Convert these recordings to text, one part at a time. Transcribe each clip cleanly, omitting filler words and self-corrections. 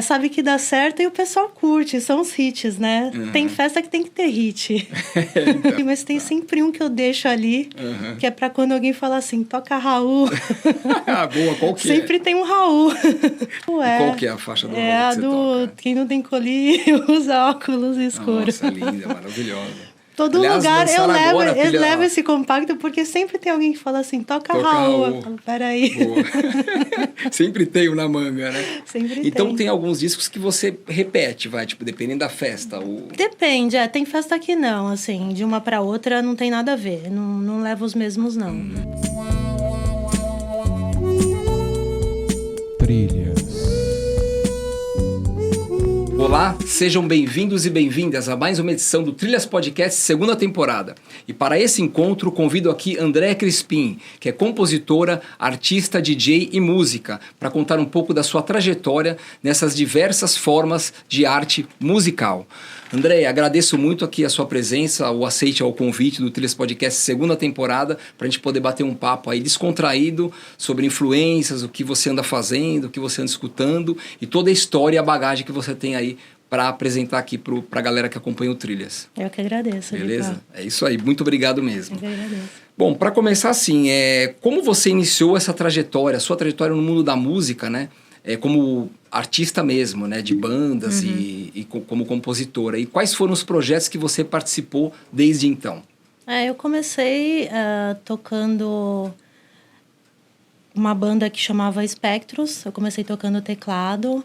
sabe que dá certo e o pessoal curte, são os hits, né? Tem festa que tem que ter hit. Então, mas tem sempre um que eu deixo ali, que é pra quando alguém fala assim, toca Raul. Boa, qual que sempre tem um Raul. Qual que é a faixa do Raul que você toca? Quem não tem colírio usa óculos escuros. Nossa, linda, maravilhosa. Todo Aliás, lugar eu levo pilha... esse compacto porque sempre tem alguém que fala assim, toca Raul. Eu falo, peraí. Boa. Sempre tem um na manga, né? Sempre então tem alguns discos que você repete, tipo, dependendo da festa. Depende, tem festa que não, assim, de uma pra outra não tem nada a ver. Não leva os mesmos, não. Trilhas. Olá, sejam bem-vindos e bem-vindas a mais uma edição do Trilhas Podcast, segunda temporada. E para esse encontro, convido aqui Andréa Crispim, que é compositora, artista, DJ e música, para contar um pouco da sua trajetória nessas diversas formas de arte musical. Andréa, agradeço muito aqui a sua presença, o aceite ao convite do Trilhas Podcast segunda temporada, para a gente poder bater um papo aí descontraído sobre influências, o que você anda fazendo, o que você anda escutando e toda a história e a bagagem que você tem aí para apresentar aqui para a galera que acompanha o Trilhas. Eu que agradeço. Beleza? É isso aí, muito obrigado mesmo. Eu que agradeço. Bom, para começar assim, como você iniciou essa trajetória, a sua trajetória no mundo da música, né? Como artista mesmo, né, de bandas e como compositora. E quais foram os projetos que você participou desde então? Eu comecei tocando uma banda que chamava Espectros. Eu comecei tocando teclado.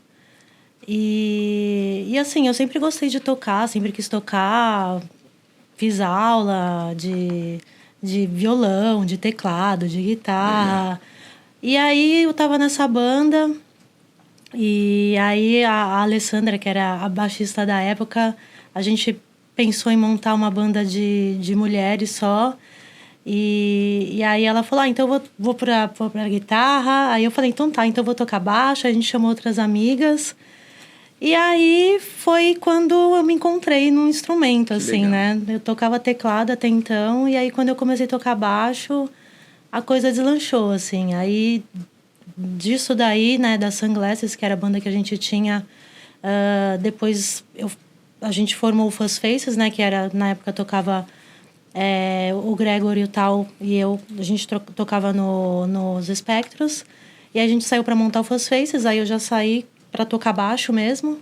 E assim, eu sempre gostei de tocar, sempre quis tocar. Fiz aula de violão, de teclado, de guitarra. E aí eu tava nessa banda... E aí a Alessandra, que era a baixista da época, a gente pensou em montar uma banda de mulheres só. E aí ela falou, então eu vou pra guitarra. Aí eu falei, então tá, então eu vou tocar baixo. Aí a gente chamou outras amigas. E aí foi quando eu me encontrei num instrumento, assim, né? Eu tocava teclado até então. E aí quando eu comecei a tocar baixo, a coisa deslanchou, assim. Aí... disso daí, né, da Sunglasses, que era a banda que a gente tinha, depois a gente formou o Fuzz Faces, né, que era, na época tocava o Gregory, o Tal e eu, a gente tocava nos Espectros, e aí a gente saiu para montar o Fuzz Faces, aí eu já saí para tocar baixo mesmo,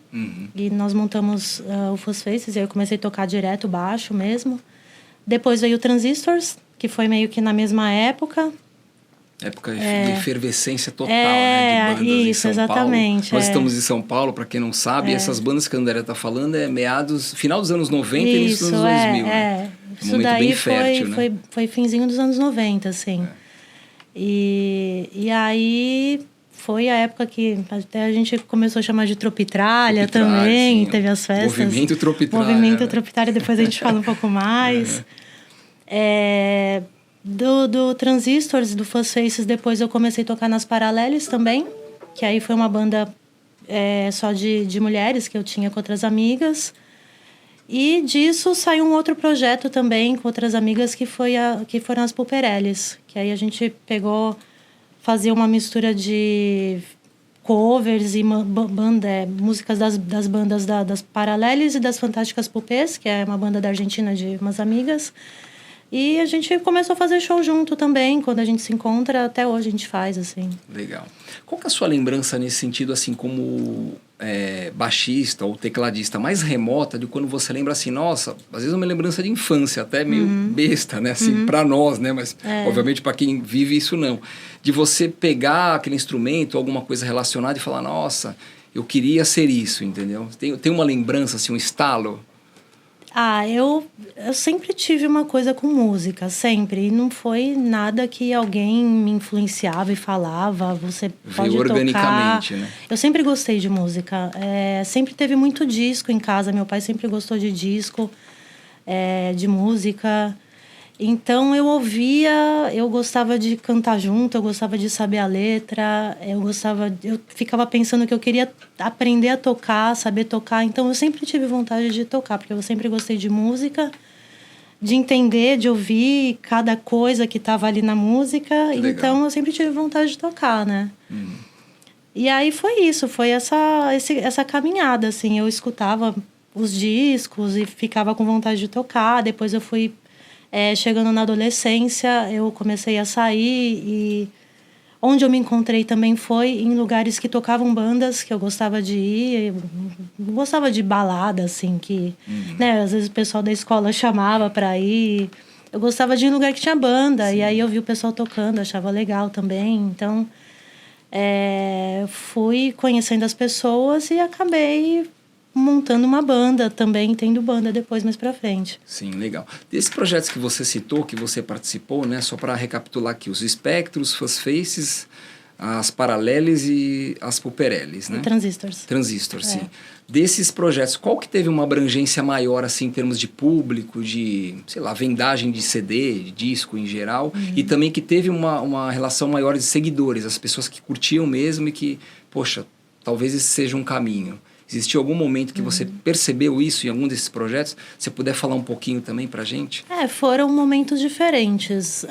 e nós montamos o Fuzz Faces, e aí eu comecei a tocar direto baixo mesmo. Depois veio o Transistors, que foi meio que na mesma época, época de efervescência total, né? De bandas isso, em São exatamente, Paulo. Nós estamos em São Paulo, para quem não sabe, e essas bandas que a Andrea está falando final dos anos 90 e início dos anos 2000. Né? Isso daí bem fértil, né? foi finzinho dos anos 90, assim. E aí foi a época que até a gente começou a chamar de Tropitralha também, sim, teve as festas. Movimento Tropitralha. Movimento Tropitralha, depois a gente fala um pouco mais. Do Transistors, do Fuzz Faces, depois eu comecei a tocar nas Paraleles também, que aí foi uma banda só de mulheres que eu tinha com outras amigas. E disso saiu um outro projeto também com outras amigas que foram as Puperelles, que aí a gente fazia uma mistura de covers e músicas das bandas das Paraleles e das Fantásticas Pupês, que é uma banda da Argentina de umas amigas. E a gente começou a fazer show junto também, quando a gente se encontra, até hoje a gente faz, assim. Legal. Qual que é a sua lembrança nesse sentido, assim, como baixista ou tecladista, mais remota de quando você lembra assim, nossa, às vezes é uma lembrança de infância, até meio besta, né, assim, pra nós, né, mas obviamente pra quem vive isso não. De você pegar aquele instrumento, alguma coisa relacionada e falar, nossa, eu queria ser isso, entendeu? Tem uma lembrança, assim, um estalo? Eu sempre tive uma coisa com música, sempre. E não foi nada que alguém me influenciava e falava, você pode tocar. Organicamente, né? Eu sempre gostei de música. Sempre teve muito disco em casa. Meu pai sempre gostou de disco, de música. Então eu ouvia, eu gostava de cantar junto, eu gostava de saber a letra, eu ficava pensando que eu queria aprender a tocar, saber tocar. Então eu sempre tive vontade de tocar, porque eu sempre gostei de música, de entender, de ouvir cada coisa que estava ali na música. Legal. Então eu sempre tive vontade de tocar, né? E aí foi isso, foi essa caminhada, assim. Eu escutava os discos e ficava com vontade de tocar. Depois eu fui chegando na adolescência, eu comecei a sair e onde eu me encontrei também foi em lugares que tocavam bandas que eu gostava de ir. Eu gostava de balada, assim, que né, às vezes o pessoal da escola chamava para ir. Eu gostava de ir em lugar que tinha banda. Sim. E aí eu vi o pessoal tocando, achava legal também. Então, fui conhecendo as pessoas e acabei montando uma banda também, tendo banda depois mais pra frente. Sim, legal. Desses projetos que você citou, que você participou, né, só para recapitular aqui, os Espectros, Fuzz Faces, as Paraleles e as Puperelles, né? Transistors. Transistors, sim. Desses projetos, qual que teve uma abrangência maior, assim, em termos de público, de, sei lá, vendagem de CD, de disco em geral, e também que teve uma relação maior de seguidores, as pessoas que curtiam mesmo e que, poxa, talvez esse seja um caminho. Existiu algum momento que você percebeu isso em algum desses projetos? Se você puder falar um pouquinho também pra gente? Foram momentos diferentes.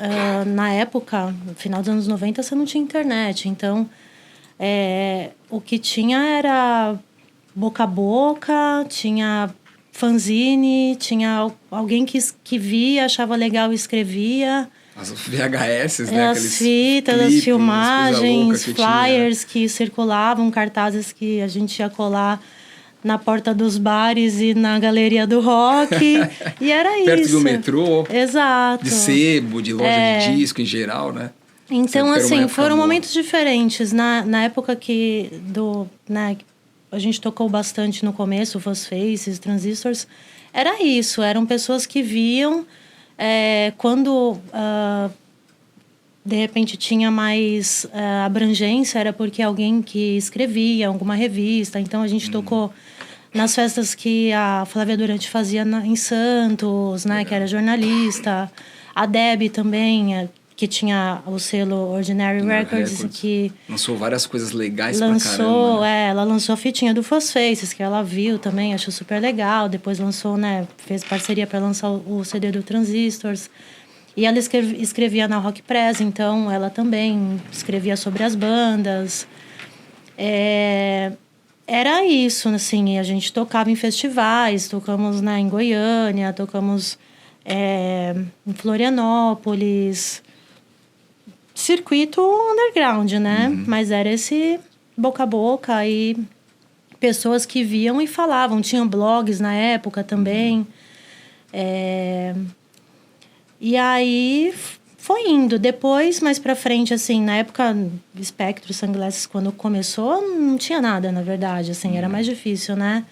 Na época, no final dos anos 90, você não tinha internet. Então, o que tinha era boca a boca, tinha fanzine, tinha alguém que via, achava legal e escrevia. As VHS, né? As fitas, clipes, as filmagens, flyers que circulavam, cartazes que a gente ia colar na porta dos bares e na galeria do rock. E era isso. Perto do metrô. Exato. De sebo, de loja de disco em geral, né? Então, assim, foram momentos diferentes. Na época né, a gente tocou bastante no começo, o Fuzz Faces, Transistors. Era isso, eram pessoas que viam... quando de repente tinha mais abrangência, era porque alguém que escrevia alguma revista. Então a gente tocou nas festas que a Flávia Durante fazia em Santos, né, que era jornalista. A Debbie também, que tinha o selo Ordinary Records, que lançou várias coisas legais pra caramba, né? Ela lançou a fitinha do Fuzz Faces, que ela viu também, achou super legal. Depois lançou, né, fez parceria para lançar o CD do Transistors. E ela escrevia na Rock Press, então ela também escrevia sobre as bandas. Era isso, assim, a gente tocava em festivais, tocamos, né, em Goiânia, tocamos em Florianópolis... circuito underground, né? Mas era esse boca a boca e pessoas que viam e falavam. Tinham blogs na época também. E aí foi indo. Depois, mais pra frente, assim, na época, Espectro, Sunglasses, quando começou, não tinha nada, na verdade. Assim, era mais difícil, né?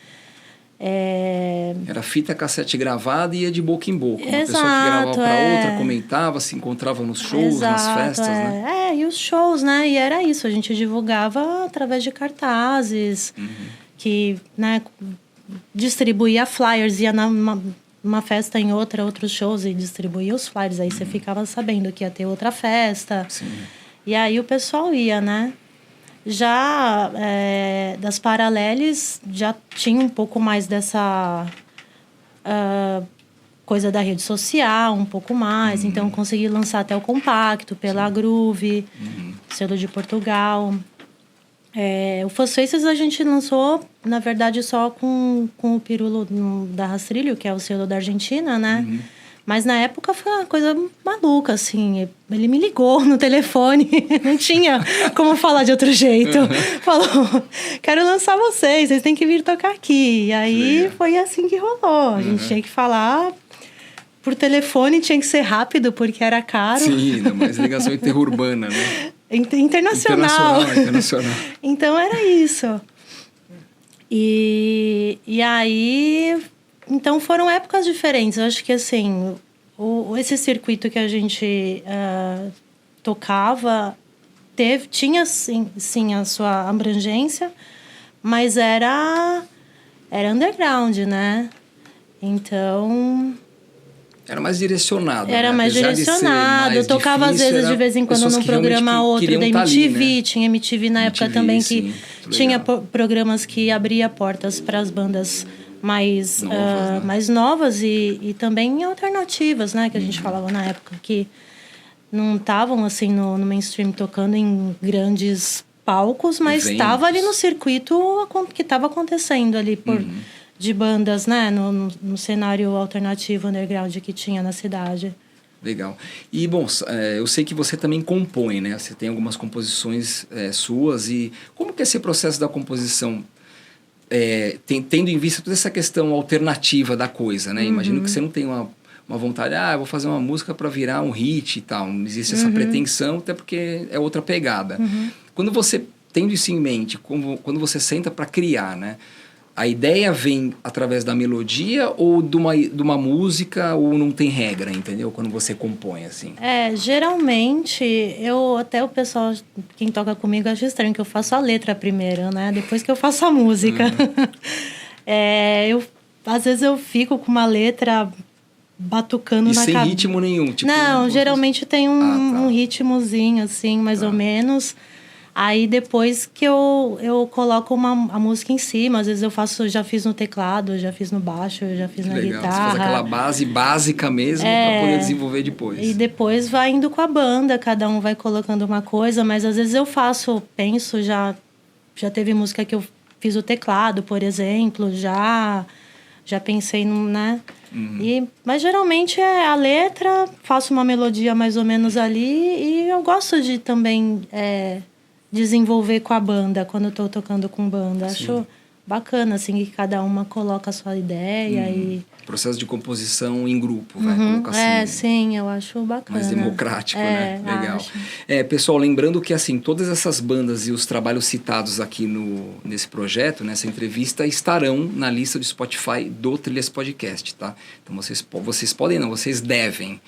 Era fita cassete gravada e ia de boca em boca. Uma Exato, pessoa que gravava para outra, comentava, se encontrava nos shows, exato, nas festas, né? E os shows, né? E era isso, a gente divulgava através de cartazes, que, né, distribuía flyers, ia numa festa em outros shows e distribuía os flyers. Aí você ficava sabendo que ia ter outra festa. Sim. E aí o pessoal ia, né? Já das Paraleles, já tinha um pouco mais dessa coisa da rede social, um pouco mais. Então, consegui lançar até o compacto pela Groove, selo de Portugal. O Fuzz Faces a gente lançou, na verdade, só com o Pirulo da Rastrilho, que é o selo da Argentina, né? Mas na época foi uma coisa maluca, assim. Ele me ligou no telefone, não tinha como falar de outro jeito. Falou, quero lançar vocês têm que vir tocar aqui. E aí foi assim que rolou. A gente tinha que falar por telefone, tinha que ser rápido, porque era caro. Sim, mas ligação interurbana, né? Internacional. Internacional. Então era isso. E aí... Então, foram épocas diferentes. Eu acho que, assim, esse circuito que a gente tocava tinha, sim, a sua abrangência, mas era underground, né? Então... Era mais direcionado. Era, né? Mais apesar direcionado. Eu tocava, às vezes, de vez em quando, num programa outro da MTV. Ali, né? Tinha MTV na época também, sim, que tinha programas que abria portas para as bandas mais novas, né? Mais novas e também alternativas, né? Que a gente falava na época, que não estavam assim no mainstream tocando em grandes palcos, mas Eventos. estava ali no circuito que estava acontecendo ali de bandas, né? No cenário alternativo underground que tinha na cidade. Legal. E, bom, eu sei que você também compõe, né? Você tem algumas composições suas. E como que é esse processo da composição, tendo em vista toda essa questão alternativa da coisa, né? Imagino que você não tem uma vontade, eu vou fazer uma música para virar um hit e tal. Não existe essa pretensão, até porque é outra pegada. Quando você, tendo isso em mente, quando você senta para criar, né? A ideia vem através da melodia ou de uma música, ou não tem regra, entendeu? Quando você compõe, assim. Geralmente, até o pessoal, quem toca comigo, acha estranho que eu faço a letra primeiro, né? Depois que eu faço a música. Às vezes eu fico com uma letra batucando na cabeça. E sem ritmo nenhum? Tipo, não, geralmente tem um ritmozinho, assim, mais ou menos. Aí depois que eu coloco a música em cima, às vezes já fiz no teclado, já fiz no baixo, já fiz na guitarra. Você faz aquela base básica mesmo para poder desenvolver depois. E depois vai indo com a banda, cada um vai colocando uma coisa, mas às vezes eu penso, já teve música que eu fiz o teclado, por exemplo, já pensei né? Mas geralmente é a letra, faço uma melodia mais ou menos ali e eu gosto de também desenvolver com a banda, quando eu tô tocando com banda. Sim. Acho bacana, assim, que cada uma coloca a sua ideia e... Processo de composição em grupo, vai colocar assim. Sim, eu acho bacana. Mais democrático, né? Legal. Acho. Pessoal, lembrando que, assim, todas essas bandas e os trabalhos citados aqui nesse projeto, nessa entrevista, estarão na lista do Spotify do Trilhas Podcast, tá? Então, vocês podem, não, vocês devem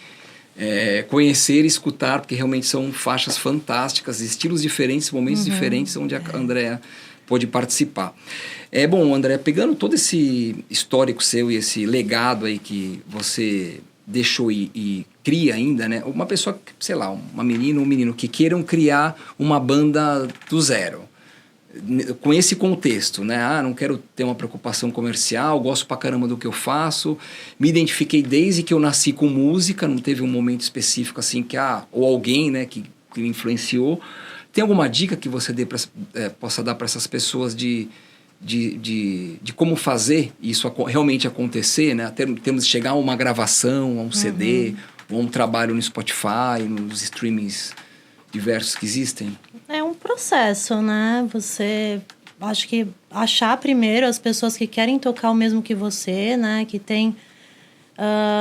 conhecer e escutar, porque realmente são faixas fantásticas, estilos diferentes, momentos diferentes, onde a Andréa pôde participar. Bom, André, pegando todo esse histórico seu e esse legado aí que você deixou e cria ainda, né? Uma pessoa, sei lá, uma menina ou um menino que queiram criar uma banda do zero, com esse contexto, né? Não quero ter uma preocupação comercial, gosto pra caramba do que eu faço, me identifiquei desde que eu nasci com música, não teve um momento específico assim ou alguém, né, que me influenciou. Tem alguma dica que você possa dar para essas pessoas de como fazer isso realmente acontecer, né? Temos de chegar a uma gravação, a um CD, ou a um trabalho no Spotify, nos streamings diversos que existem? É um processo, né? Você, acho que achar primeiro as pessoas que querem tocar o mesmo que você, né? Que tem,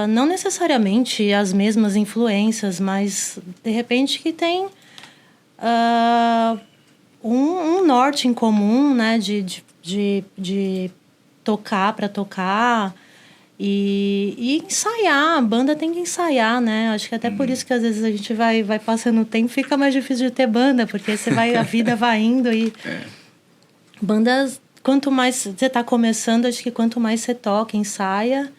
não necessariamente as mesmas influências, mas de repente que tem um norte em comum, né? De tocar para tocar e ensaiar. A banda tem que ensaiar, né? Acho que até por isso que às vezes a gente vai passando o tempo, fica mais difícil de ter banda, porque a vida vai indo e bandas, quanto mais você está começando, acho que quanto mais você toca, ensaia,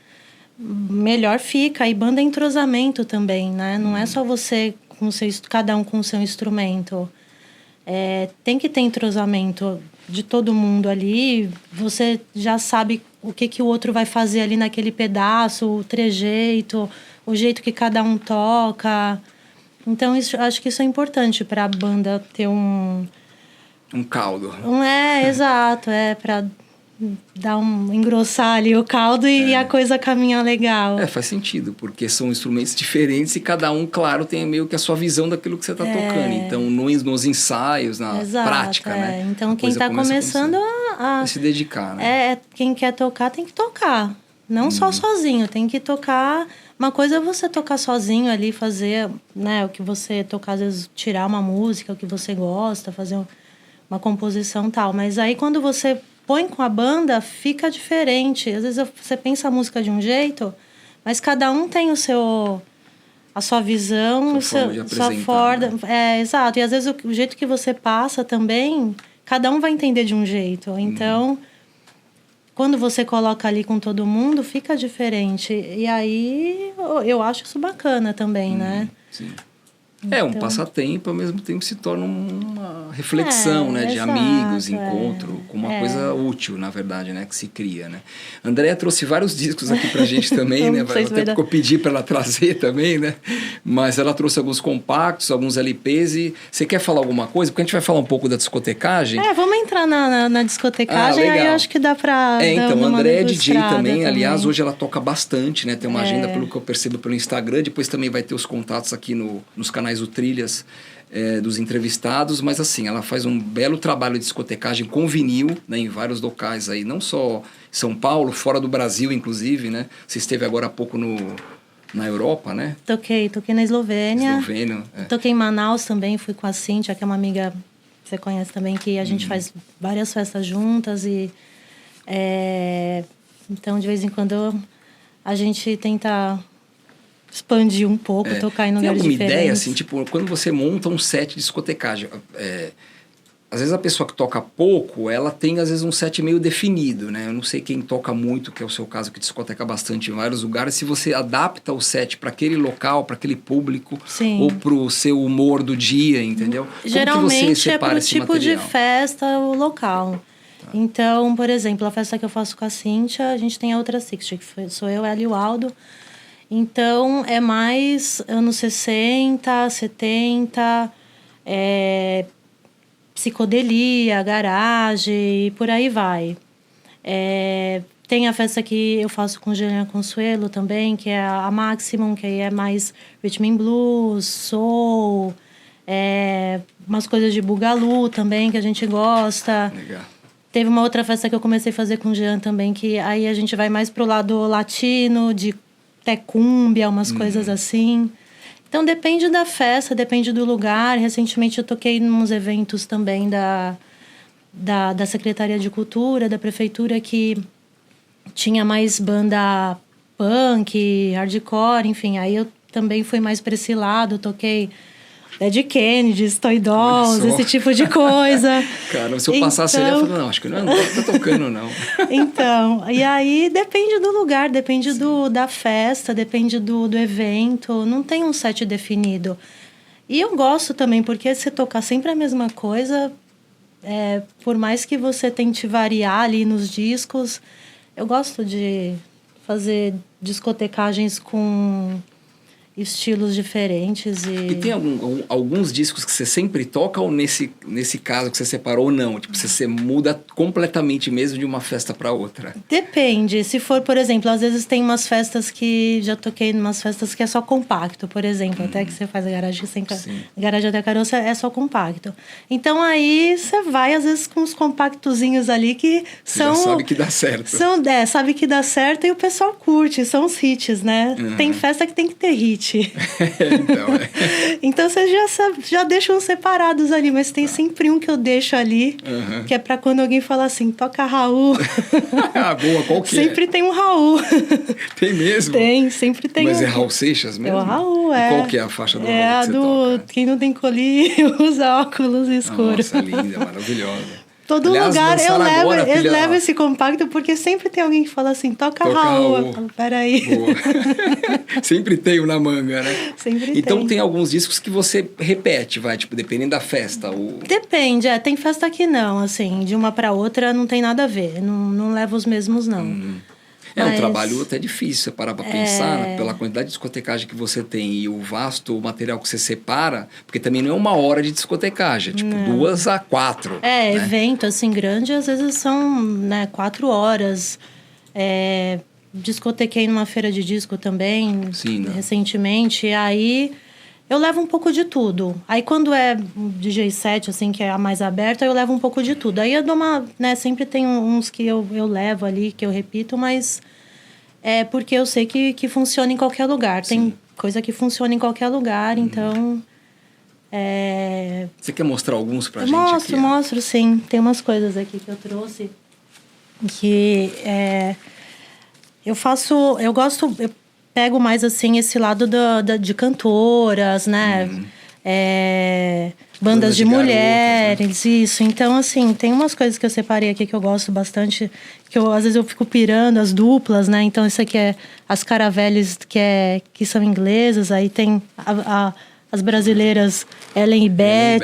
melhor fica. E banda é entrosamento também, né? Não é só você cada um com o seu instrumento. Tem que ter entrosamento de todo mundo ali. Você já sabe o que o outro vai fazer ali naquele pedaço, o trejeito, o jeito que cada um toca. Então, acho que isso é importante para a banda ter um caldo. Exato. Para engrossar ali o caldo e a coisa caminhar legal. Faz sentido, porque são instrumentos diferentes e cada um, claro, tem meio que a sua visão daquilo que você está tocando. Então, nos ensaios, na prática, né? Então, quem está começando a se dedicar, né? Quem quer tocar, tem que tocar. Não só sozinho, tem que tocar. Uma coisa é você tocar sozinho ali, fazer, né, o que você tocar, às vezes tirar uma música, o que você gosta, fazer uma composição e tal. Mas aí, quando você põe com a banda, fica diferente. Às vezes você pensa a música de um jeito, mas cada um tem a sua visão, sua forma. Né? Exato. E às vezes o jeito que você passa também, cada um vai entender de um jeito. Então, quando você coloca ali com todo mundo, fica diferente. E aí, eu acho isso bacana também, né? Sim. É um passatempo, ao mesmo tempo se torna uma reflexão, né? De exato, amigos, encontro, com uma coisa útil, na verdade, né? Que se cria, né? Andréa trouxe vários discos aqui pra gente também, né? Até que eu pedi para ela trazer também, né? Mas ela trouxe alguns compactos, alguns LPs e... Você quer falar alguma coisa? Porque a gente vai falar um pouco da discotecagem. Vamos entrar na discotecagem, aí eu acho que dá pra... Então, a Andréa é DJ também, aliás, hoje ela toca bastante, né? Tem uma agenda, pelo que eu percebo, pelo Instagram, depois também vai ter os contatos aqui nos canais do Trilhas, dos entrevistados, mas assim, ela faz um belo trabalho de discotecagem com vinil, né, em vários locais aí, não só em São Paulo, fora do Brasil, inclusive, né? Você esteve agora há pouco na Europa, né? Toquei na Eslovênia. É. Toquei em Manaus também, fui com a Cíntia, que é uma amiga que você conhece também, que a gente faz várias festas juntas e... Então, de vez em quando, a gente tenta... expandir um pouco, tocar em lugares diferentes. Tem alguma ideia, assim, tipo, quando você monta um set de discotecagem, às vezes a pessoa que toca pouco, ela tem, às vezes, um set meio definido, né? Eu não sei quem toca muito, que é o seu caso, que discoteca bastante em vários lugares, se você adapta o set para aquele local, para aquele público, Sim. ou para o seu humor do dia, entendeu? Geralmente como que você é pro tipo material? de festa, o local. Tá. Então, por exemplo, a festa que eu faço com a Cíntia, a gente tem a outra 60, que sou eu, ela e o Aldo. Então, é mais anos 60, 70, psicodelia, garagem, e por aí vai. Tem a festa que eu faço com Juliana Consuelo também, que é a Maximum, que aí é mais rhythm and blues, soul, umas coisas de bugalú também, que a gente gosta. Legal. Teve uma outra festa que eu comecei a fazer com o Jean também, que aí a gente vai mais pro lado latino, de até cúmbia, umas coisas assim. Então, depende da festa, depende do lugar. Recentemente, eu toquei em uns eventos também da Secretaria de Cultura, da Prefeitura, que tinha mais banda punk, hardcore, enfim. Aí eu também fui mais para esse lado, toquei Dead Kennedys, Toy Dolls, esse tipo de coisa. Cara, se eu passasse ali, eu falei, não, acho que não tá tocando, não. Então, e aí depende do lugar, depende da festa, depende do evento, não tem um set definido. E eu gosto também, porque se tocar sempre a mesma coisa, por mais que você tente variar ali nos discos, eu gosto de fazer discotecagens com estilos diferentes. E tem alguns discos que você sempre toca, ou nesse caso que você separou, não? Tipo, você muda completamente mesmo de uma festa para outra? Depende. Se for, por exemplo, às vezes tem umas festas que... Já toquei em umas festas que é só compacto, por exemplo. Até que você faz a garagem sem... A garagem da caroça é só compacto. Então, aí você vai, às vezes, com uns compactozinhos ali que são... Já sabe que dá certo. Sabe que dá certo e o pessoal curte. São os hits, né? Tem festa que tem que ter hit. Então você já deixa uns separados ali, mas tem sempre um que eu deixo ali, que é pra quando alguém fala assim, toca Raul. Boa, qual que sempre tem um Raul. Tem mesmo? Tem, sempre tem. Mas é Raul Seixas mesmo? É o Raul, E qual que é a faixa do Raul que você toca? Quem não tem colírio usa óculos escuros. Nossa, linda, maravilhosa. Todo lugar eu levo esse compacto, porque sempre tem alguém que fala assim, toca Raul. Eu falo, peraí. Sempre tem um na manga, né? Sempre então tem alguns discos que você repete, tipo, dependendo da festa. Depende, tem festa que não, assim, de uma para outra não tem nada a ver, não leva os mesmos, não. Um trabalho até difícil, você parar pra pensar, né? Pela quantidade de discotecagem que você tem e o vasto material que você separa, porque também não é 1 hora de discotecagem, é tipo 2 a 4. Né? Evento assim grande, às vezes são 4 horas. Discotequei numa feira de disco também, recentemente, e aí eu levo um pouco de tudo. Aí quando é DJ set, assim, que é a mais aberta, eu levo um pouco de tudo. Aí eu dou uma, sempre tem uns que eu levo ali, que eu repito, mas é porque eu sei que funciona em qualquer lugar. Tem coisa que funciona em qualquer lugar, então... Você quer mostrar alguns pra gente aqui? Mostro, sim. Tem umas coisas aqui que eu trouxe que eu pego mais, assim, esse lado de cantoras, né? Bandas de mulheres, garotas, né? Isso. Então, assim, tem umas coisas que eu separei aqui que eu gosto bastante, que às vezes eu fico pirando, as duplas, né? Então, isso aqui é as Caravelles, que são inglesas. Aí tem as brasileiras Ellen e Beth.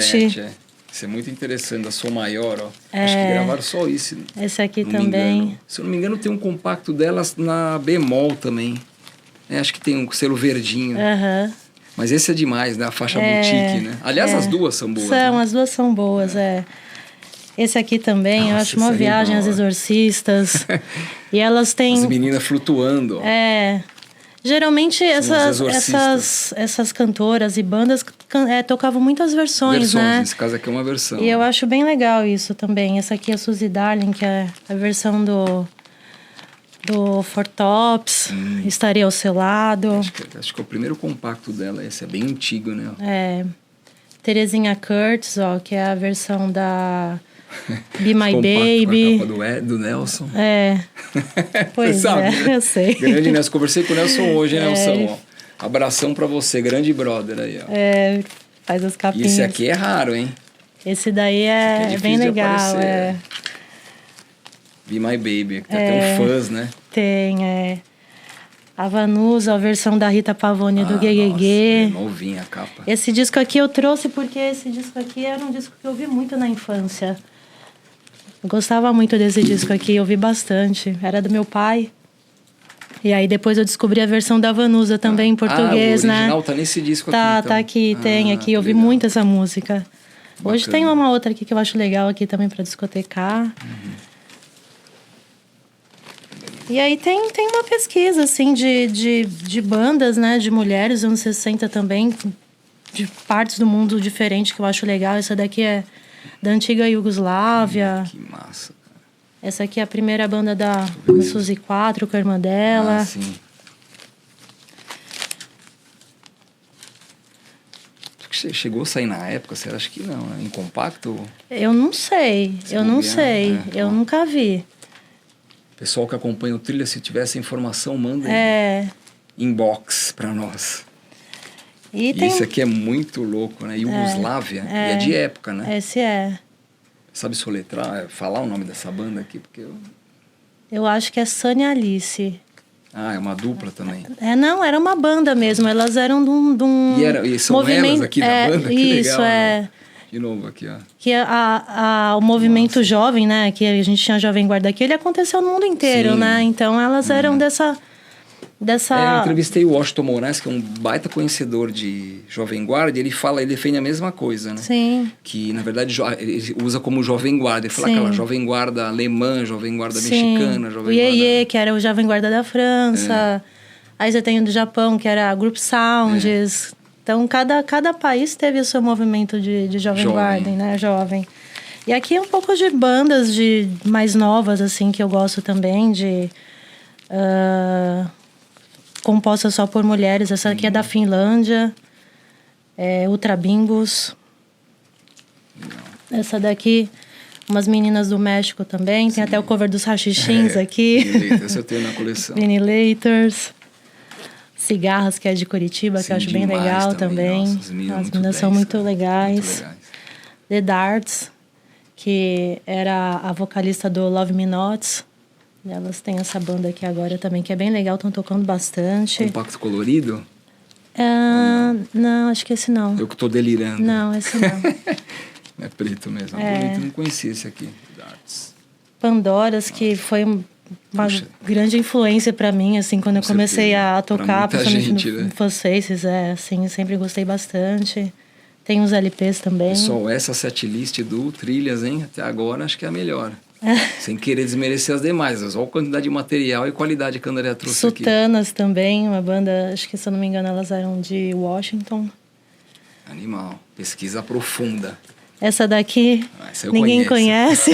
Isso é muito interessante, a Som Maior, ó. Acho que gravaram só isso. Esse aqui também. Se eu não me engano, tem um compacto delas na bemol também. Acho que tem um selo verdinho. Mas esse é demais, né? A faixa boutique, né? Aliás, as duas são boas. São, né? As duas são boas, Esse aqui também, eu acho uma viagem às exorcistas. E elas têm... As meninas flutuando, ó. Geralmente essas cantoras e bandas tocavam muitas versões, né? Nesse caso aqui é uma versão. E eu acho bem legal isso também. Essa aqui é a Suzy Darling, que é a versão do Four Tops, Estaria ao Seu Lado. Acho que é o primeiro compacto dela, esse é bem antigo, né? Terezinha Curtis, ó, que é a versão da Be My Baby. Com a capa do Nelson. Pois sabe, né? Eu sei. Grande Nelson, conversei com o Nelson hoje, Nelson. Ó. Abração pra você, grande brother aí, ó. Faz as capinhas. E esse aqui é raro, hein? Esse daí é bem legal, Be My Baby, tem até um fãs, né? Tem, A Vanusa, a versão da Rita Pavone do Gegegê. Novinha a capa. Esse disco aqui eu trouxe porque esse disco aqui era um disco que eu ouvi muito na infância. Eu gostava muito desse disco aqui, eu ouvi bastante. Era do meu pai. E aí depois eu descobri a versão da Vanusa também em português, o né? original tá nesse disco aqui, então. Tá aqui, tem aqui. Eu ouvi muito essa música. Bacana. Hoje tem uma outra aqui que eu acho legal aqui também pra discotecar. E aí tem uma pesquisa, assim, de bandas, né? De mulheres, anos 60 também, de partes do mundo diferentes que eu acho legal. Essa daqui é da antiga Iugoslávia. Que massa, cara. Essa aqui é a primeira banda da Suzy 4, com a irmã dela. Sim. Chegou a sair na época, você acha que não, né? Em compacto? Eu não sei, eu nunca vi. Pessoal que acompanha o Trilha, se tiver essa informação, manda inbox pra nós. E esse aqui é muito louco, né? Iugoslávia. E é de época, né? Esse é. Sabe soletrar, falar o nome dessa banda aqui? Porque eu acho que é Sunny Alice. É uma dupla também. Não, era uma banda mesmo. Elas eram de um e são movimento... elas aqui da banda? Que isso, legal, é. Né? De novo aqui, ó. Que o movimento jovem, né? Que a gente tinha Jovem Guarda aqui, ele aconteceu no mundo inteiro, né? Então elas eram dessa... Eu entrevistei o Washington Moraes, que é um baita conhecedor de Jovem Guarda, e ele defende a mesma coisa, né? Sim. Que, na verdade, ele usa como Jovem Guarda. Ele fala aquela Jovem Guarda alemã, Jovem Guarda mexicana, Jovem Guarda... O Iê, que era o Jovem Guarda da França. Aí você tem o do Japão, que era a Group Sounds. Então, cada país teve o seu movimento de Jovem Guarda, né? Jovem. E aqui é um pouco de bandas mais novas, assim, que eu gosto também, composta só por mulheres. Essa aqui é da Finlândia. Ultra Bimbos. Essa daqui, umas meninas do México também. Tem até o cover dos Rachixins aqui. Essa eu tenho na coleção. Vinilators. Cigarras, que é de Curitiba, que eu acho bem legal também. Nossa, as meninas são muito legais. The Darts, que era a vocalista do Love Me Not. Elas têm essa banda aqui agora também, que é bem legal, estão tocando bastante. Compacto colorido? Não, acho que esse não. Eu que tô delirando. Não, esse não. É preto mesmo. Bonito, não conhecia esse aqui. Darts. Pandoras, que foi uma grande influência para mim, assim, quando eu comecei a tocar, principalmente no Fuzz Faces, assim, sempre gostei bastante. Tem uns LPs também. Pessoal, essa setlist do Trilhas, hein? Até agora acho que é a melhor. Sem querer desmerecer as demais, mas olha a quantidade de material e qualidade que a Andrea trouxe aqui. Sultanas também, uma banda, acho que se eu não me engano elas eram de Washington. Animal, pesquisa profunda. Essa daqui ninguém conhece.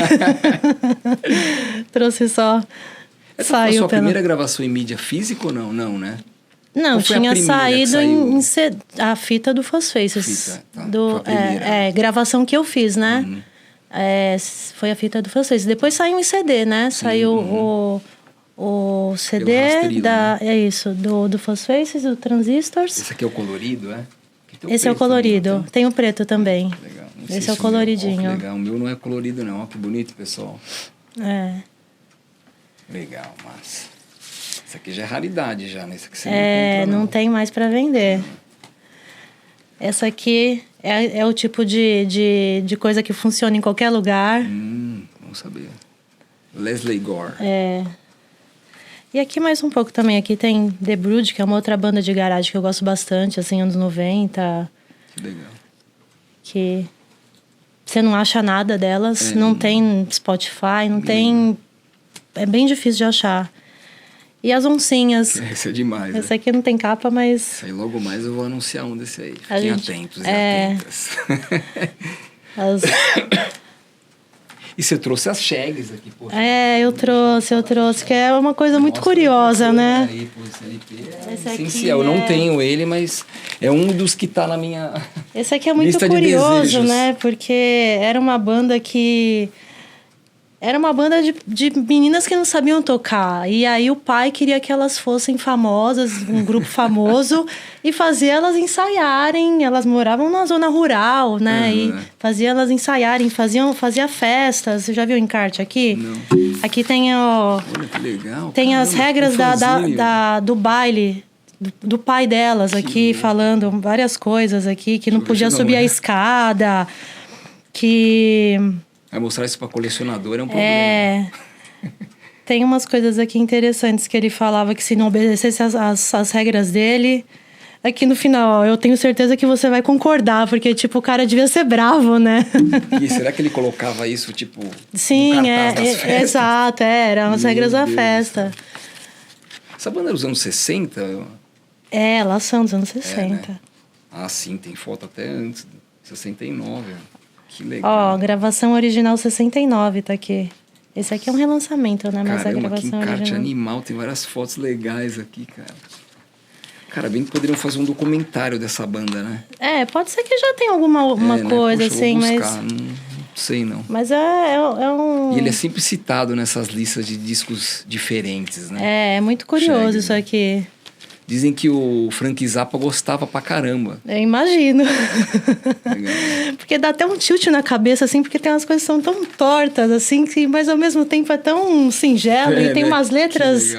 Trouxe só. Essa foi a sua primeira gravação em mídia física ou não? Não, né? Não, tinha saído a fita do Fuzz Faces. Gravação que eu fiz, né? Foi a fita do Fuzz Faces. Depois saiu em CD, né? Sim, saiu o CD do Fuzz Faces, do Transistors. Esse aqui é o colorido, é? Esse é o colorido. Também, tem o preto também. Legal. Esse é o coloridinho. Legal. O meu não é colorido, não. Olha que bonito, pessoal. Legal, massa. Isso aqui já é raridade, já, né? Isso aqui você não encontra, não tem mais para vender. Essa aqui é o tipo de coisa que funciona em qualquer lugar. Vamos saber. Leslie Gore. E aqui mais um pouco também. Aqui tem The Brood, que é uma outra banda de garagem que eu gosto bastante, assim, anos 90. Que legal. Que você não acha nada delas. Não tem Spotify, não tem... É bem difícil de achar. E as oncinhas. Esse é demais. Essa aqui não tem capa, mas... Isso aí logo mais eu vou anunciar um desse aí. Fiquem atentos e atentas. E você trouxe as shags aqui, pô. Eu trouxe, que é uma coisa muito curiosa, né? Aí, pô, esse LP é essencial. Eu não tenho ele, mas é um dos que tá na minha Esse aqui é muito lista curioso, de desejos. né? Porque era uma banda que... Era uma banda de meninas que não sabiam tocar. E aí o pai queria que elas fossem famosas, um grupo famoso, e fazia elas ensaiarem. Elas moravam na zona rural, né? E fazia elas ensaiarem, fazia festas. Você já viu o encarte aqui? Não. Aqui tem, ó... Olha que legal. Tem as regras do baile... Do pai delas aqui, falando várias coisas aqui. Que não podia subir a escada. Que... Vai mostrar isso para colecionador é um problema. Tem umas coisas aqui interessantes que ele falava que se não obedecesse as regras dele... Aqui no final, ó, eu tenho certeza que você vai concordar, porque, tipo, o cara devia ser bravo, né? E será que ele colocava isso, tipo, sim, no cartaz das festas? Exato, eram as regras da festa. Essa banda era dos anos 60? Elas são dos anos 60. Né? Ah, sim, tem foto até antes, 69. Que legal. Ó, gravação original 69 tá aqui. Esse aqui é um relançamento, né? Mas Caramba, a gravação que encarte original... animal, tem várias fotos legais aqui, cara. Cara, bem que poderiam fazer um documentário dessa banda, né? Pode ser que já tenha alguma coisa, né? Poxa, assim, vou buscar. mas... Não sei, não. Mas é um... E ele é sempre citado nessas listas de discos diferentes, né? É muito curioso Shaggy, isso aqui. Dizem que o Frank Zappa gostava pra caramba. Eu imagino. Legal. Porque dá até um tilt na cabeça, assim, porque tem umas coisas que são tão tortas, assim, que, mas ao mesmo tempo é tão singelo. E tem umas letras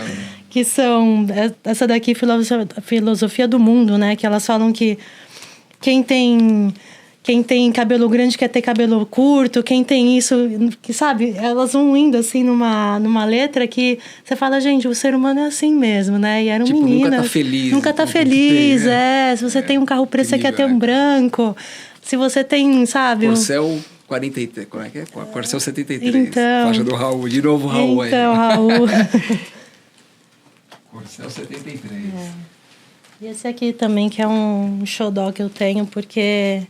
que são... Essa daqui, Filosofia do Mundo, né? Que elas falam que quem tem cabelo grande quer ter cabelo curto, quem tem isso, que sabe? Elas vão indo assim numa letra que você fala, gente, o ser humano é assim mesmo, né? E eram meninas. Nunca tá feliz. Nunca tá feliz, Se você tem um carro preto, você quer ter um branco. Se você tem, sabe? Corcel 43, como é que é? Corcel 73. Então, faixa do Raul, de novo Raul aí. Então, Raul. Corcel 73. E esse aqui também, que é um xodó que eu tenho, porque...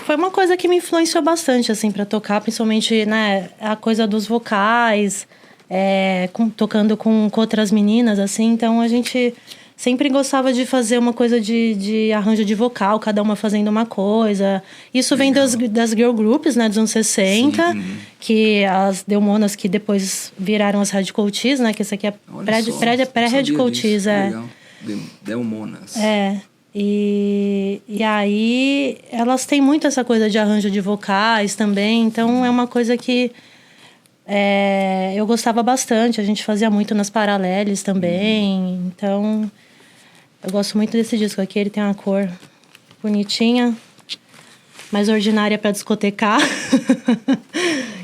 Foi uma coisa que me influenciou bastante, assim, para tocar, principalmente, né, a coisa dos vocais, tocando com outras meninas, assim, então a gente sempre gostava de fazer uma coisa de arranjo de vocal, cada uma fazendo uma coisa. Isso vem das girl groups, né, dos anos 60, sim, que as Delmonas, que depois viraram as Radical Tees, né, que essa aqui é pré-Radical Tees, Legal. Delmonas. E aí elas têm muito essa coisa de arranjo de vocais também, então é uma coisa que eu gostava bastante, a gente fazia muito nas Paraleles também, então eu gosto muito desse disco aqui, ele tem uma cor bonitinha, mais ordinária para discotecar.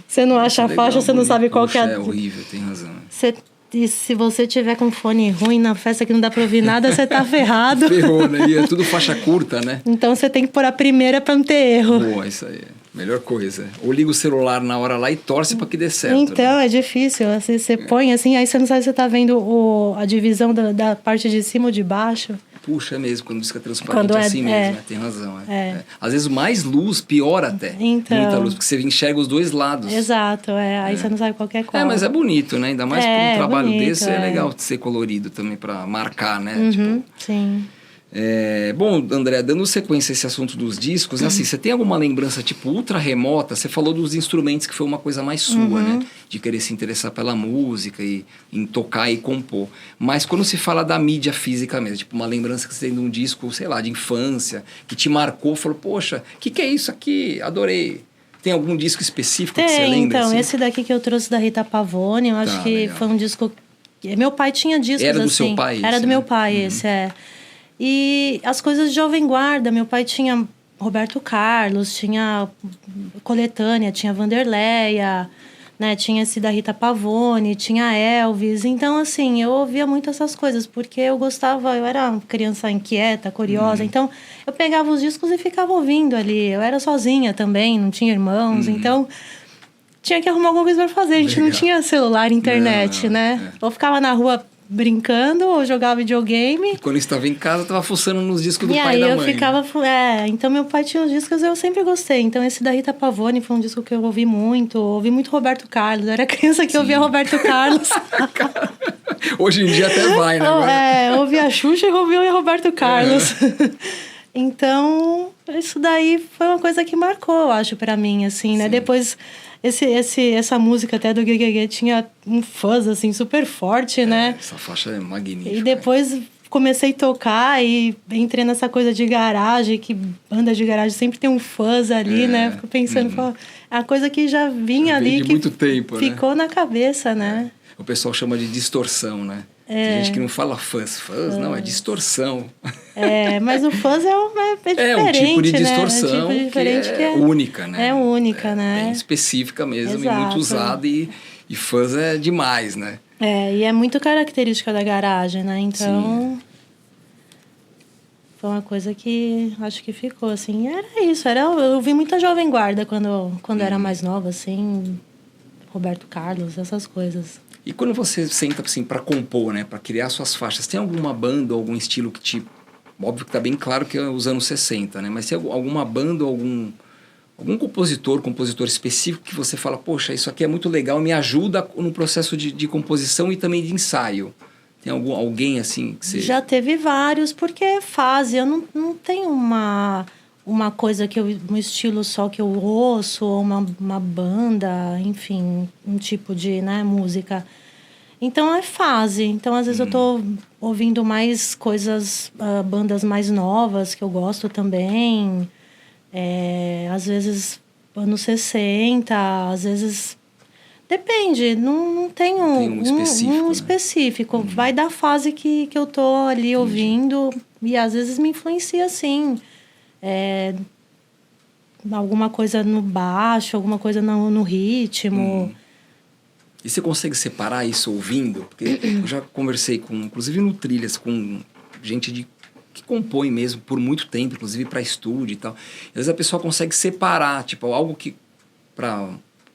Você não acha a faixa, você não sabe qual que é. É horrível, tem razão. E se você tiver com fone ruim na festa que não dá pra ouvir nada, você tá ferrado. Ferrou, né? E é tudo faixa curta, né? Então você tem que pôr a primeira pra não ter erro. Boa, isso aí. Melhor coisa. Ou liga o celular na hora lá e torce pra que dê certo. Então, né? É difícil. Assim, você põe assim, aí você não sabe se você tá vendo a divisão da parte de cima ou de baixo. Puxa, é mesmo, quando diz que é transparente assim mesmo, né? Tem razão. Às vezes mais luz, pior até. Então, muita luz, porque você enxerga os dois lados. Exato, aí você não sabe qualquer coisa. Mas é bonito, né? Ainda mais pra um trabalho bonito, desse, é legal de ser colorido também pra marcar, né? Sim. Bom, André, dando sequência a esse assunto dos discos, assim, você tem alguma lembrança, tipo, ultra remota? Você falou dos instrumentos, que foi uma coisa mais sua, né? De querer se interessar pela música e em tocar e compor. Mas quando se fala da mídia física mesmo, tipo, uma lembrança que você tem de um disco, sei lá, de infância, que te marcou, falou, poxa, o que é isso aqui? Adorei. Tem algum disco específico que você lembra? Então, assim? esse daqui que eu trouxe da Rita Pavone, eu acho que legal. Foi um disco... Meu pai tinha discos assim. Era do seu pai? Era do meu pai, esse, E as coisas de Jovem Guarda, meu pai tinha Roberto Carlos, tinha Coletânea, tinha Vanderleia, né? Tinha esse da Rita Pavone, tinha Elvis. Então, assim, eu ouvia muito essas coisas, porque eu era uma criança inquieta, curiosa. Então, eu pegava os discos e ficava ouvindo ali. Eu era sozinha também, não tinha irmãos, então tinha que arrumar alguma coisa para fazer. A gente não tinha celular, internet, né? Ou ficava na rua brincando, ou jogava videogame. E quando eu estava em casa, eu estava fuçando nos discos do pai e da mãe. E aí eu ficava... então meu pai tinha os discos, eu sempre gostei. Então esse da Rita Pavone foi um disco que eu ouvi muito Roberto Carlos. Eu era criança que ouvia Roberto Carlos. Hoje em dia até vai, né? Ouvia a Xuxa e ouvia Roberto Carlos. Então, isso daí foi uma coisa que marcou, eu acho, pra mim, assim, né? Depois... Essa música até do Gegege tinha um fuzz, assim, super forte, né? Essa faixa é magnífica. E depois comecei a tocar e entrei nessa coisa de garagem, que banda de garagem sempre tem um fuzz ali, né? Fico pensando, é uma coisa que já vinha ali, de muito tempo, ficou na cabeça, né? O pessoal chama de distorção, né? Tem gente que não fala fuzz, não, é distorção. Mas o fuzz é diferente, um tipo de distorção, né? É um tipo diferente que é única, né? É única, né? Bem específica mesmo. Exato. E muito usada e fuzz é demais, né? E é muito característica da garagem, né? Então... Sim. Foi uma coisa que acho que ficou, assim. Era isso, eu ouvi muita Jovem Guarda quando era mais nova, assim... Roberto Carlos, essas coisas. E quando você senta assim para compor, né, para criar suas faixas, tem alguma banda ou algum estilo que te... Óbvio que tá bem claro que é os anos 60, né? Mas tem alguma banda ou algum compositor específico que você fala, poxa, isso aqui é muito legal, me ajuda no processo de composição e também de ensaio? Tem alguém assim que você... Já teve vários, porque é fase. Eu não tenho uma coisa um estilo só que eu ouço, ou uma banda, enfim, um tipo de, né, música. Então é fase. Então às vezes eu tô ouvindo mais coisas, bandas mais novas que eu gosto também. Às vezes anos 60, às vezes... Depende, não tenho um específico. Um específico. Vai da fase que eu tô ali ouvindo, e às vezes me influencia assim. Alguma coisa no baixo, alguma coisa no ritmo. E você consegue separar isso ouvindo? Porque eu já conversei inclusive no Trilhas, com gente que compõe mesmo por muito tempo, inclusive para estúdio e tal. E às vezes a pessoa consegue separar, tipo, algo que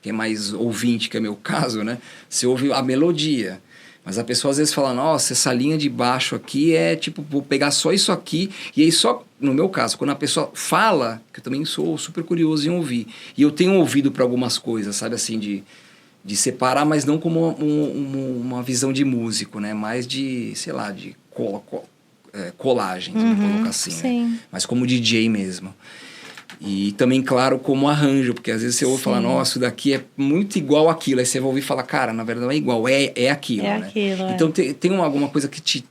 quem é mais ouvinte, que é meu caso, né? Você ouve a melodia. Mas a pessoa às vezes fala, nossa, essa linha de baixo aqui é tipo, vou pegar só isso aqui. E aí só, no meu caso, quando a pessoa fala, que eu também sou super curioso em ouvir. E eu tenho ouvido para algumas coisas, sabe assim, de separar, mas não como uma visão de músico, né? Mais de, sei lá, de colagem, vamos colocar assim, né? Mas como DJ mesmo. E também, claro, como arranjo, porque às vezes você ouve falar, nossa, isso daqui é muito igual àquilo. Aí você vai ouvir e falar, cara, na verdade não é igual, é aquilo, né? Aquilo, então tem alguma coisa que te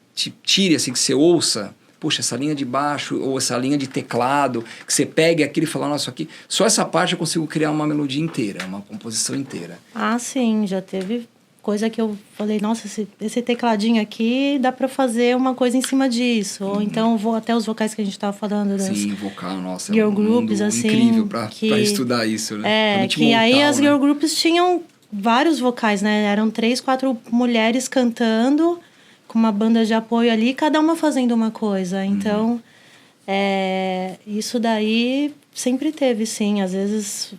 tire, assim, que você ouça, poxa, essa linha de baixo, ou essa linha de teclado, que você pegue aquilo e fala, nossa, aqui, só essa parte eu consigo criar uma melodia inteira, uma composição inteira. Ah, sim, já teve coisa que eu falei, nossa, esse tecladinho aqui dá pra fazer uma coisa em cima disso. Ou então vou até os vocais que a gente tava falando. Sim, vocal, nossa, girl groups, assim, incrível pra estudar isso, né? Que aí as girl groups tinham vários vocais, né? Eram 3, 4 mulheres cantando, com uma banda de apoio ali, cada uma fazendo uma coisa. Então, isso daí sempre teve, sim. Às vezes,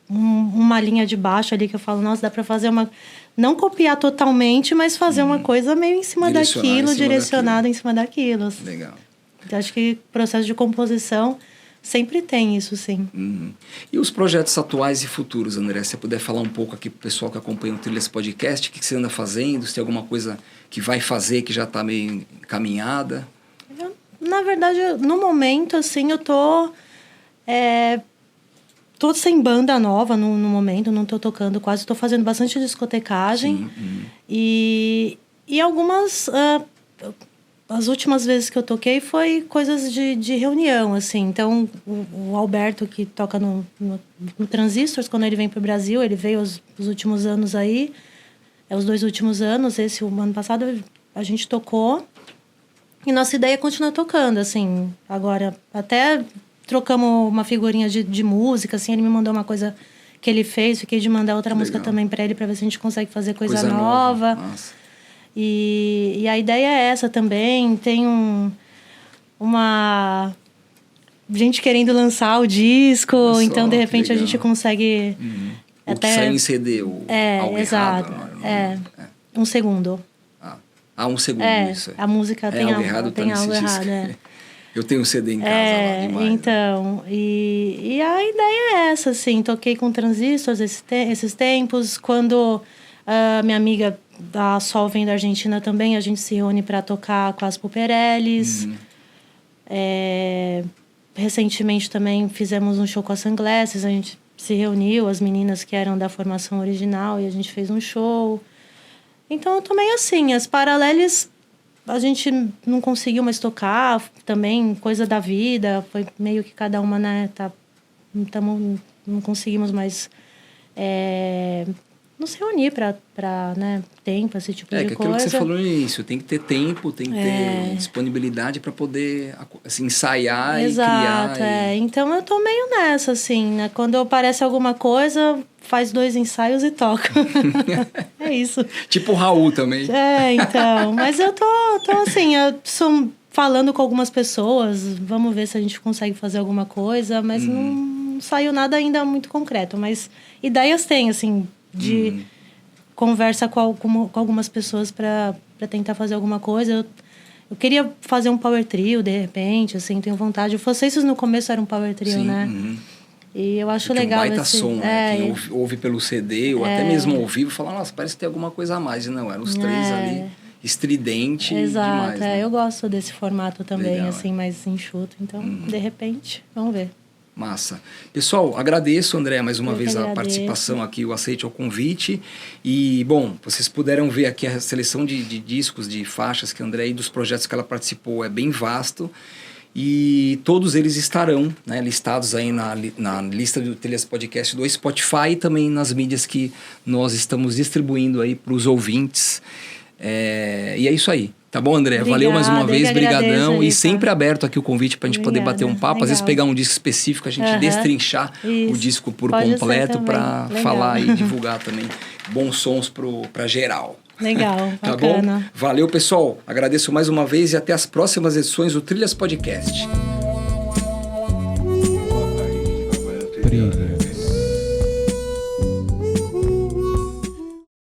uma linha de baixo ali que eu falo, nossa, dá pra fazer uma... Não copiar totalmente, mas fazer uma coisa meio em cima daquilo, direcionada em cima daquilo. Legal. Então, acho que o processo de composição sempre tem isso, sim. E os projetos atuais e futuros, André? Se você puder falar um pouco aqui pro pessoal que acompanha o Trilhas Podcast, o que você anda fazendo? Se tem alguma coisa que vai fazer que já está meio encaminhada? Na verdade, no momento, assim, eu tô sem banda nova no momento, não tô tocando quase, tô fazendo bastante discotecagem. E algumas... as últimas vezes que eu toquei foi coisas de reunião, assim. Então, o Alberto, que toca no Transistors, quando ele vem pro Brasil, ele veio os últimos anos aí, os 2 últimos anos, o ano passado a gente tocou. E nossa ideia é continuar tocando, assim. Agora, até trocamos uma figurinha de música, assim. Ele me mandou uma coisa que ele fez. Fiquei de mandar outra música também pra ele, pra ver se a gente consegue fazer coisa nova. Nossa. E a ideia é essa também. Tem uma gente querendo lançar o disco. Nossa, então, de repente, a gente consegue... Até... Saiu em CD, algo exato. Errado, um segundo. Um segundo, isso. A música tem algo errado. Tem algo errado, Eu tenho um CD em casa lá, demais. Então, né? e a ideia é essa, assim. Toquei com Transistors esses tempos. Quando minha amiga da Sol vem da Argentina também, a gente se reúne para tocar com as Puperellis. Recentemente também fizemos um show com a Sunglasses. A gente se reuniu, as meninas que eram da formação original, e a gente fez um show. Então, eu tô meio assim. As Paraleles, a gente não conseguiu mais tocar. Também, coisa da vida. Foi meio que cada uma, né? Não conseguimos mais nos reunir pra né, tempo, esse tipo de coisa. Aquilo que você falou no início. Tem que ter tempo, tem que ter disponibilidade para poder assim, ensaiar e criar. Então, eu tô meio nessa, assim, né? Quando aparece alguma coisa... Faz 2 ensaios e toca. É isso. Tipo o Raul também. Então. Mas eu tô assim, falando com algumas pessoas. Vamos ver se a gente consegue fazer alguma coisa. Mas não saiu nada ainda muito concreto. Mas ideias tem, assim, de conversa com algumas pessoas para tentar fazer alguma coisa. Eu queria fazer um power trio, de repente, assim, tenho vontade. Vocês no começo eram um power trio, né? E eu acho legal um baita som, né? Quem ouve pelo CD ou até mesmo ao vivo fala, nossa, parece que tem alguma coisa a mais. E não, eram os 3 ali, estridente demais. Né? Eu gosto desse formato também, legal, assim, mais enxuto. Então, de repente, vamos ver. Massa. Pessoal, agradeço, André, mais uma vez a participação aqui, o aceite ao convite. E, bom, vocês puderam ver aqui a seleção de discos, de faixas que a André e dos projetos que ela participou é bem vasto. E todos eles estarão, né, listados aí na lista do Trilhas Podcast do Spotify e também nas mídias que nós estamos distribuindo aí para os ouvintes. E é isso aí. Tá bom, André? Obrigada, valeu mais uma vez, brigadão. E Rita. sempre aberto aqui o convite pra gente poder bater um papo. Legal. Às vezes pegar um disco específico, a gente destrinchar o disco por completo para falar e divulgar também bons sons pra geral. Legal, tá bacana. Bom? Valeu, pessoal. Agradeço mais uma vez e até as próximas edições do Trilhas Podcast.